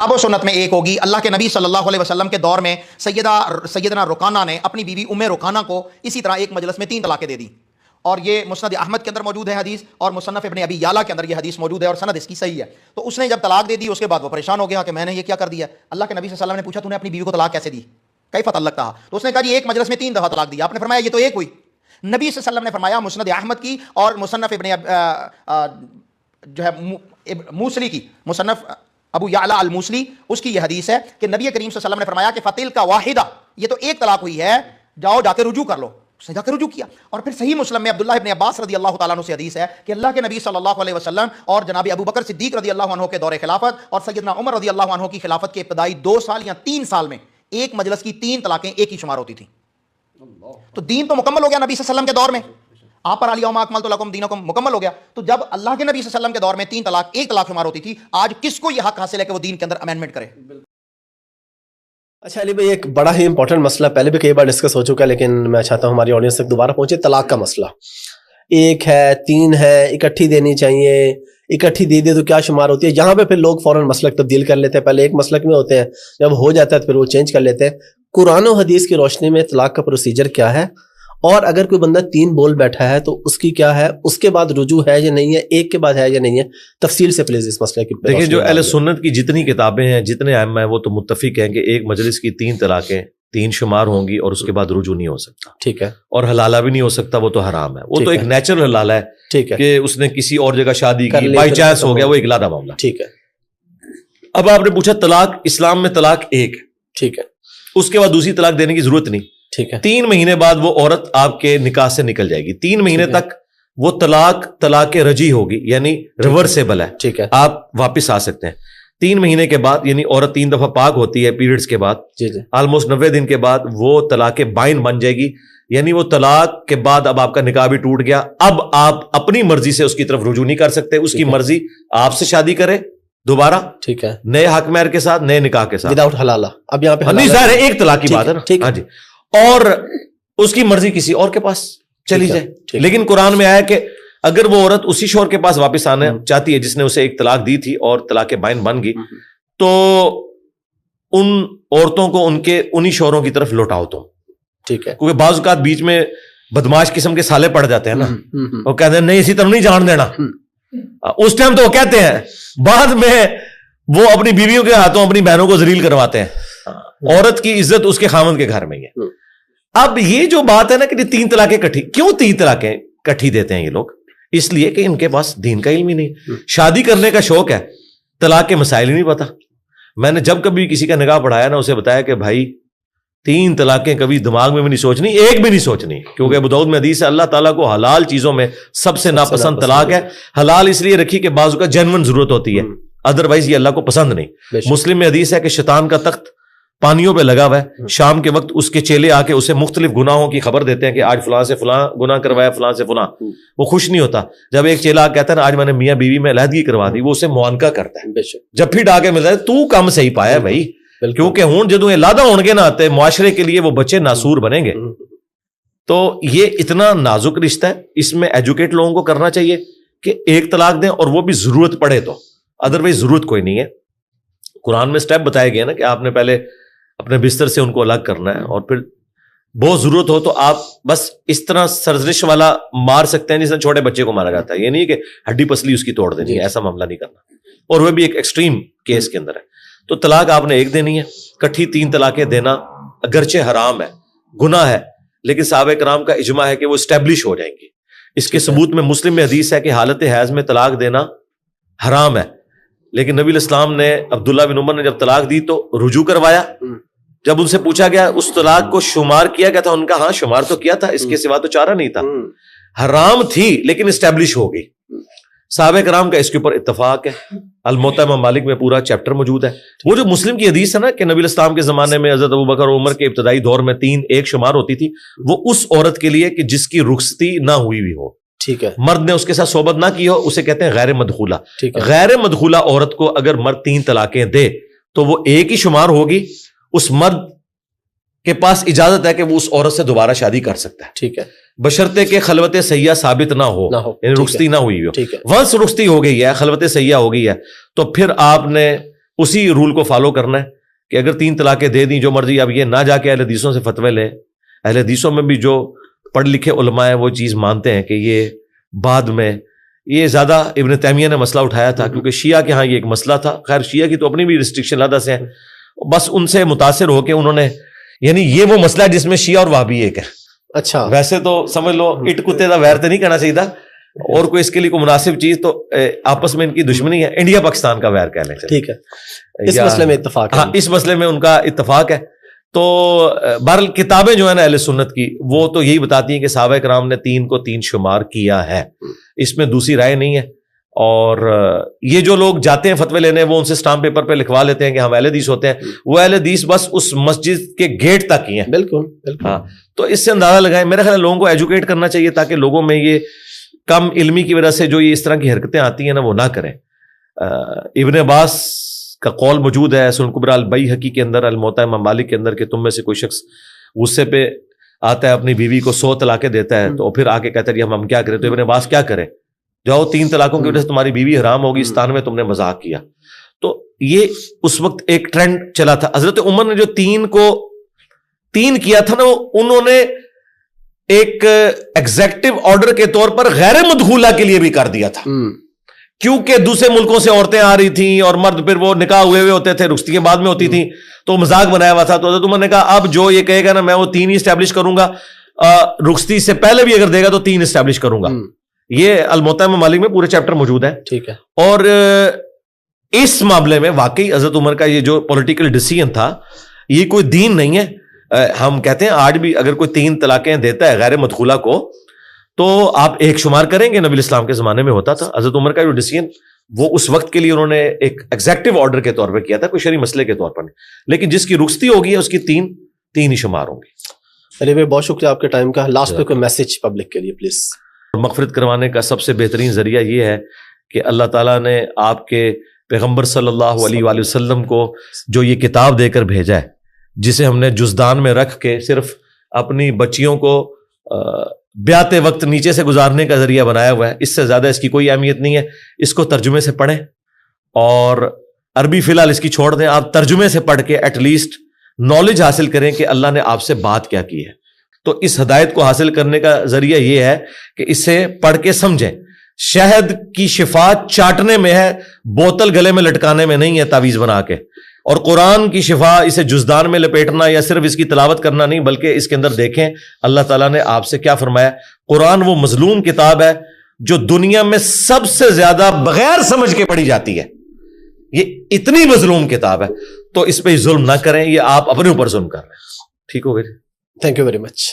اب و سنت میں ایک ہوگی. اللہ کے نبی صلی اللہ علیہ وسلم کے دور میں سیدنا رکانہ نے اپنی بیوی ام رکانہ کو اسی طرح ایک مجلس میں 3 طلاقیں دے دی, اور یہ مسند احمد کے اندر موجود ہے حدیث, اور مصنف ابن ابی یعلا کے اندر یہ حدیث موجود ہے, اور سند اس کی صحیح ہے. تو اس نے جب طلاق دے دی اس کے بعد وہ پریشان ہو گیا کہ میں نے یہ کیا کر دیا. اللہ کے نبی صلی اللہ علیہ وسلم نے پوچھا تو نے اپنی بیوی کو طلاق کیسے دی, کیف طلقتها؟ تو اس نے کہا جی ایک مجلس میں 3 دفعہ طلاق دیا. آپ نے فرمایا یہ تو ایک ہوئی. نبی صلی اللہ علیہ وسلم نے فرمایا مسند احمد کی اور مصنف جو ہے موصلی کی, مصنف ابو یعلا الموصلی, اس کی یہ حدیث ہے کہ نبی کریم صلی اللہ علیہ وسلم نے فرمایا کہ فتل کا واحدہ, یہ تو ایک طلاق ہوئی ہے, جاؤ جا کے رجوع کر لو. اس نے جا کے رجوع کیا. اور پھر صحیح مسلم میں عبداللہ ابن عباس رضی اللہ تعالیٰ عنہ سے حدیث ہے کہ اللہ کے نبی صلی اللہ علیہ وسلم اور جناب ابو بکر صدیق رضی اللہ عنہ کے دور خلافت اور سیدنا عمر رضی اللہ عنہ کی خلافت کے ابتدائی 2 سال یا 3 سال میں ایک مجلس کی 3 طلاقیں ایک ہی شمار ہوتی تھیں. تو دین تو مکمل ہو گیا نبی صلی اللہ علیہ وسلم کے دور میں, آپ پر الیوم اکملت لکم دینکم مکمل ہو گیا. تو جب اللہ کے نبی صلی اللہ علیہ وسلم کے دور میں 3 طلاق ایک طلاق شمار ہوتی تھی, آج کس کو یہ حق حاصل ہے کہ وہ دین کے اندر امینڈمنٹ کرے؟ اچھا علی بھائی, ایک بڑا ہی امپورٹنٹ مسئلہ پہلے بھی کئی بار ڈسکس ہو چکا ہے, لیکن میں چاہتا ہوں ہماری آڈینس تک دوبارہ پہنچے. طلاق کا مسئلہ, 1 ہے 3 ہے, اکٹھی دینی چاہیے, اکٹھی دے دے تو کیا شمار ہوتی ہے. یہاں پہ پھر لوگ فوراً مسلک تبدیل کر لیتے ہیں, پہلے ایک مسلک میں ہوتے ہیں, جب ہو جاتا ہے تو پھر وہ چینج کر لیتے ہیں. قرآن و حدیث کی روشنی میں طلاق کا پروسیجر کیا ہے, اور اگر کوئی بندہ 3 بول بیٹھا ہے تو اس کی کیا ہے, اس کے بعد رجوع ہے یا نہیں ہے, ایک کے بعد ہے یا نہیں ہے, تفصیل سے پلیز اس مسئلے کی. دیکھیں جو اہل سنت کی جتنی کتابیں ہیں, جتنے ائمہ ہیں, وہ تو متفق ہیں کہ ایک مجلس کی 3 طلاقیں 3 شمار ہوں گی اور اس کے بعد رجوع نہیں ہو سکتا. ٹھیک ہے. اور حلالہ بھی نہیں ہو سکتا, وہ تو حرام ہے. وہ تو ایک نیچرل حلالہ ہے. ٹھیک ہے. کہ اس نے کسی اور جگہ شادی کی, بائی چانس ہو گیا, وہ ایک علیحدہ معاملہ. ٹھیک ہے. اب آپ نے پوچھا طلاق اسلام میں طلاق ایک, ٹھیک ہے, اس کے بعد دوسری طلاق دینے کی ضرورت نہیں. ٹھیک ہے. 3 مہینے بعد وہ عورت آپ کے نکاح سے نکل جائے گی. 3 مہینے تک وہ طلاق رجی ہوگی, یعنی ریورسیبل ہے. ٹھیک ہے. آپ واپس آ سکتے ہیں. 3 مہینے کے بعد, یعنی عورت 3 دفعہ پاک ہوتی ہے پیریڈز کے بعد, جی جی, آلموسٹ 90 دن کے بعد وہ طلاق بائن بن جائے گی. یعنی وہ طلاق کے بعد اب آپ کا نکاح بھی ٹوٹ گیا, اب آپ اپنی مرضی سے اس کی طرف رجوع نہیں کر سکتے. اس کی مرضی آپ سے شادی کرے دوبارہ, ٹھیک ہے, نئے حق مہر کے ساتھ, نئے نکاح کے ساتھ, وداؤٹ حلالہ. اب یہاں پہ نہیں ظاہر ہے ایک طلاق کی بات ہے نا. ہاں جی, اور اس کی مرضی کسی اور کے پاس چلی جائے. لیکن قرآن میں آیا کہ اگر وہ عورت اسی شوہر کے پاس واپس آنا چاہتی ہے جس نے اسے ایک طلاق دی تھی اور طلاق بائن بن گئی, تو ان عورتوں کو ان کے انہی شوہروں کی طرف لوٹاؤ تم. ٹھیک ہے. کیونکہ بعض اوقات بیچ میں بدماش قسم کے سالے پڑ جاتے ہیں نا, وہ کہتے ہیں نہیں اسی طرح نہیں جان دینا. اس ٹائم تو وہ کہتے ہیں, بعد میں وہ اپنی بیویوں کے ہاتھوں اپنی بہنوں کو ذلیل کرواتے ہیں. عورت کی عزت اس کے خاوند کے گھر میں ہی ہے. اب یہ جو بات ہے نا کہ 3 طلاقیں کٹھی, کیوں 3 طلاقیں کٹھی دیتے ہیں یہ لوگ؟ اس لیے کہ ان کے پاس دین کا علم ہی نہیں. شادی کرنے کا شوق ہے, طلاق کے مسائل ہی نہیں پتا. میں نے جب کبھی کسی کا نکاح پڑھایا نا, اسے بتایا کہ بھائی 3 طلاقیں کبھی دماغ میں بھی نہیں سوچنی, ایک بھی نہیں سوچنی, کیونکہ ابو داؤد میں حدیث ہے اللہ تعالیٰ کو حلال چیزوں میں سب سے ناپسند طلاق ہے. حلال اس لیے رکھی کہ بعض کا جینون ضرورت ہوتی ہے, ادروائز یہ اللہ کو پسند نہیں. مسلم میں حدیث ہے کہ شیطان کا تخت پانیوں پہ لگا ہوا ہے, شام کے وقت اس کے چیلے آ کے اسے مختلف گناہوں کی خبر دیتے ہیں کہ آج فلاں سے فلاں گناہ کروایا, فلاں سے فلاں. وہ خوش نہیں ہوتا. جب ایک چیلا کہتا ہے نا آج میں نے میاں بیوی میں علیحدگی کروا دی, وہ اسے معانقہ کرتا ہے. جب پھر ڈاکے ملتا ہے تو کم صحیح پایا بھائی, کیونکہ ہوں جدوں یہ لادہ ہون گے نہ آتے معاشرے کے لیے وہ بچے ناسور بنیں گے. تو یہ اتنا نازک رشتہ ہے, اس میں ایجوکیٹ لوگوں کو کرنا چاہیے کہ ایک طلاق دیں, اور وہ بھی ضرورت پڑے تو, ادروائز ضرورت کوئی نہیں ہے. قرآن میں سٹیپ بتایا گیا نا کہ آپ نے پہلے اپنے بستر سے ان کو الگ کرنا ہے, اور پھر بہت ضرورت ہو تو آپ بس اس طرح سرزنش والا مار سکتے ہیں جس طرح چھوٹے بچے کو مارا جاتا ہے. یہ نہیں کہ ہڈی پسلی اس کی توڑ دینی ہے, ایسا معاملہ نہیں کرنا, اور وہ بھی ایک ایکسٹریم کیس کے اندر ہے. تو طلاق آپ نے ایک دینی ہے, کٹھی 3 طلاقیں دینا اگرچہ حرام ہے, گناہ ہے, لیکن صحابہ کرام کا اجماع ہے کہ وہ اسٹیبلش ہو جائیں گی. اس کے ثبوت میں مسلم میں حدیث ہے کہ حالت حیض میں طلاق دینا حرام ہے, لیکن نبی علیہ السلام نے عبداللہ بن عمر نے جب طلاق دی تو رجوع کروایا. جب ان سے پوچھا گیا اس طلاق کو شمار کیا گیا تھا, ان کا ہاں شمار تو کیا تھا, اس کے سوا تو چارہ نہیں تھا. حرام تھی لیکن اسٹیبلش ہو گئی. صحابہ کرام کا اس کے اوپر اتفاق ہے. الموطا امام مالک میں پورا چیپٹر موجود ہے. وہ جو مسلم کی حدیث ہے نا کہ نبی علیہ السلام کے زمانے میں حضرت ابوبکر اور عمر کے ابتدائی دور میں 3 ایک شمار ہوتی تھی, وہ اس عورت کے لیے کہ جس کی رخصتی نہ ہوئی بھی ہو, ٹھیک ہے, مرد نے اس کے ساتھ صحبت نہ کی ہو, اسے کہتے ہیں غیر مدخولہ. غیر مدخولہ عورت کو اگر مرد 3 طلاقیں دے تو وہ ایک ہی شمار ہوگی. اس مرد کے پاس اجازت ہے کہ وہ اس عورت سے دوبارہ شادی کر سکتا ہے, ٹھیک ہے, بشرطے کہ خلوت سیاح ثابت نہ ہو, یعنی رخصتی نہ ہوئی ہو. ونس رخصتی ہو گئی ہے, خلوت سیاح ہو گئی ہے, تو پھر آپ نے اسی رول کو فالو کرنا ہے کہ اگر 3 طلاقیں دے دیں جو مرضی. اب یہ نہ جا کے اہل حدیثوں سے فتوے لے. اہل حدیثوں میں بھی جو پڑھ لکھے علماء ہیں وہ چیز مانتے ہیں کہ یہ بعد میں, یہ زیادہ ابن تیمیہ نے مسئلہ اٹھایا تھا کیونکہ شیعہ کے ہاں یہ ایک مسئلہ تھا. خیر شیعہ کی تو اپنی بھی ریسٹرکشن علیحدہ سے ہیں, بس ان سے متاثر ہو کے انہوں نے, یعنی یہ وہ مسئلہ ہے جس میں شیعہ اور وہابی ایک ہے. اچھا, ویسے تو سمجھ لو اٹ کتے دا ویر تو نہیں کہنا چاہیے تھا, اور کوئی اس کے لیے کوئی مناسب چیز, تو آپس میں ان کی دشمنی ہے, انڈیا پاکستان کا ویر کہہ لیں. ٹھیک ہے, اس مسئلے میں اتفاق ہے. ہاں اس مسئلے میں ان کا اتفاق ہے. تو بہرحال کتابیں جو ہیں نا اہل سنت کی وہ تو یہی بتاتی ہیں کہ صحابہ کرام نے 3 کو 3 شمار کیا ہے, اس میں دوسری رائے نہیں ہے. اور یہ جو لوگ جاتے ہیں فتوے لینے وہ ان سے اسٹامپ پیپر پہ لکھوا لیتے ہیں کہ ہم اہل حدیث ہوتے ہیں, وہ اہل حدیث بس اس مسجد کے گیٹ تک ہی ہیں. بالکل بالکل. ہاں تو اس سے اندازہ لگائیں. میرا خیال ہے لوگوں کو ایجوکیٹ کرنا چاہیے تاکہ لوگوں میں یہ کم علمی کی وجہ سے جو یہ اس طرح کی حرکتیں آتی ہیں نا وہ نہ کریں. ابن عباس کا قول موجود ہے سنن کبریٰ البیہقی کے اندر, الموطا امام مالک کے اندر, کہ تم میں سے کوئی شخص غصے پہ آتا ہے اپنی بیوی کو 100 طلاقیں دیتا ہے تو پھر آ کے کہتا ہے ہم کیا کریں. تو ابن عباس کیا کریں, جاؤ 3 طلاقوں کی وجہ سے تمہاری بیوی حرام ہوگی, 97 تم نے مذاق کیا. تو یہ اس وقت ایک ٹرینڈ چلا تھا. حضرت عمر نے جو 3 کو 3 کیا تھا نا, انہوں نے ایک ایگزیکٹو آرڈر کے طور پر غیر مدخولہ کے لیے بھی کر دیا تھا, کیونکہ دوسرے ملکوں سے عورتیں آ رہی تھیں اور مرد پھر وہ نکاح ہوئے ہوتے تھے, رخصتی کے بعد میں ہوتی تھی, تو مذاق بنایا ہوا تھا. تو حضرت عمر نے کہا اب جو یہ کہے گا نا میں وہ 3 ہی اسٹیبلش کروں گا, رخصتی سے پہلے بھی اگر دے گا تو 3 اسٹیبلش کروں گا. یہ الموطا امام مالک میں پورے چیپٹر موجود ہے. ٹھیک ہے. اور اس معاملے میں واقعی حضرت عمر کا یہ جو پولیٹیکل ڈیسیژن تھا یہ کوئی دین نہیں ہے. ہم کہتے ہیں آج بھی اگر کوئی 3 طلاقیں دیتا ہے غیر مدخولہ کو تو آپ 1 شمار کریں گے, نبی اسلام کے زمانے میں ہوتا تھا. حضرت عمر کا جو ڈیسیژن وہ اس وقت کے لیے انہوں نے ایک ایگزیکٹو آرڈر کے طور پہ کیا تھا, کوئی شرعی مسئلے کے طور پر نہیں. لیکن جس کی رخصتی ہوگی اس کی 3 ہی شمار ہوں گی. ارے بھائی بہت شکریہ آپ کے ٹائم کا. لاسٹ پہ کوئی میسج پبلک کے لیے پلیز. مغفرت کروانے کا سب سے بہترین ذریعہ یہ ہے کہ اللہ تعالیٰ نے آپ کے پیغمبر صلی اللہ علیہ وآلہ وسلم کو جو یہ کتاب دے کر بھیجا ہے, جسے ہم نے جزدان میں رکھ کے صرف اپنی بچیوں کو بیاتے وقت نیچے سے گزارنے کا ذریعہ بنایا ہوا ہے. اس سے زیادہ اس کی کوئی اہمیت نہیں ہے. اس کو ترجمے سے پڑھیں, اور عربی فی الحال اس کی چھوڑ دیں, آپ ترجمے سے پڑھ کے ایٹ لیسٹ نالج حاصل کریں کہ اللہ نے آپ سے بات کیا کی ہے. تو اس ہدایت کو حاصل کرنے کا ذریعہ یہ ہے کہ اسے پڑھ کے سمجھیں. شہد کی شفا چاٹنے میں ہے, بوتل گلے میں لٹکانے میں نہیں ہے تعویذ بنا کے. اور قرآن کی شفا اسے جزدان میں لپیٹنا یا صرف اس کی تلاوت کرنا نہیں, بلکہ اس کے اندر دیکھیں اللہ تعالیٰ نے آپ سے کیا فرمایا. قرآن وہ مظلوم کتاب ہے جو دنیا میں سب سے زیادہ بغیر سمجھ کے پڑھی جاتی ہے. یہ اتنی مظلوم کتاب ہے, تو اس پہ ظلم نہ کریں, یہ آپ اپنے اوپر ظلم کر رہے ہیں. ٹھیک ہو گئے. Thank you very much.